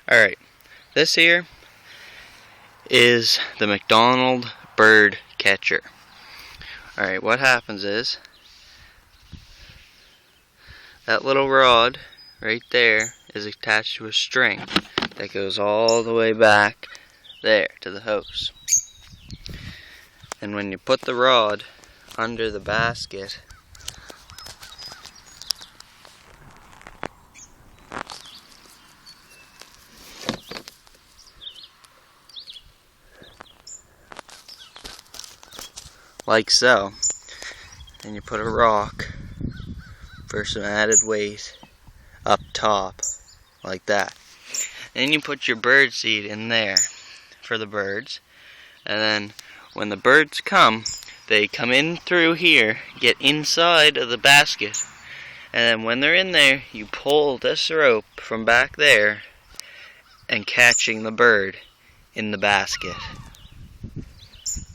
Alright, this here is the Macdonald bird catcher. Alright, what happens is that little rod right there is attached to a string that goes all the way back there to the hose. And when you put the rod under the basket, like so, and you put a rock for some added weight up top, like that. Then you put your bird seed in there for the birds, and then when the birds come, they come in through here, get inside of the basket, and then when they're in there, you pull this rope from back there and catching the bird in the basket.